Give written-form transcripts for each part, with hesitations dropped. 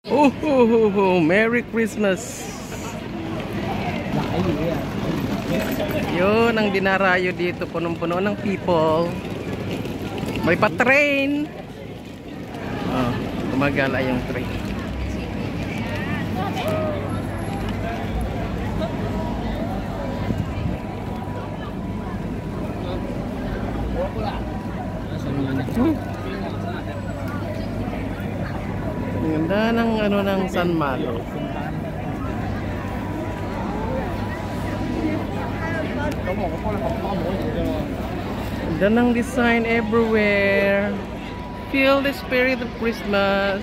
Oh, Merry Christmas. Yun ang dinarayo dito, punong-puno ng people. May pa-train. Oh, gumagala yung train. Ang ganda ng ano ng San Malo. Ganda ng design everywhere. Feel the spirit of Christmas.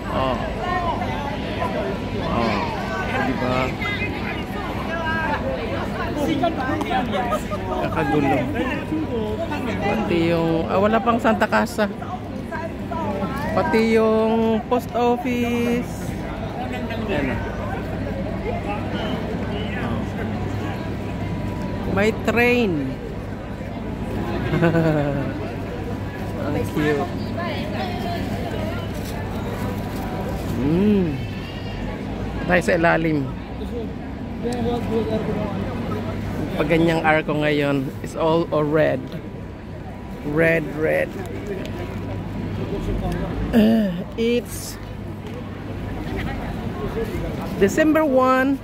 Oh. Oh. Diba? Kakagulo. Pati yung wala pang Santa Casa. Pati yung post office. Ayan. Oh. May train. Ang cute. Tayo sa ilalim. Pag ganyang arko ngayon is all red. Red. It's December 1,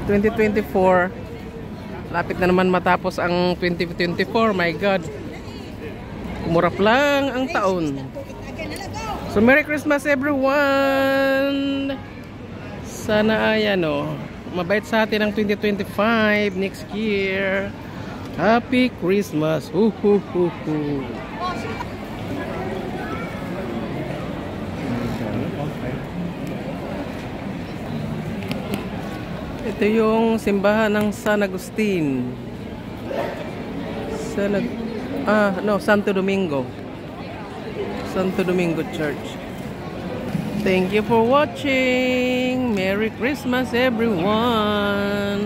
2024. Lapit na naman matapos ang 2024. My God, kumurap lang ang taon. So Merry Christmas everyone. Sana ay mabait sa atin ang 2025 next year. Happy Christmas. Ito yung simbahan ng San Agustin. Santo Domingo. Santo Domingo Church. Thank you for watching. Merry Christmas everyone.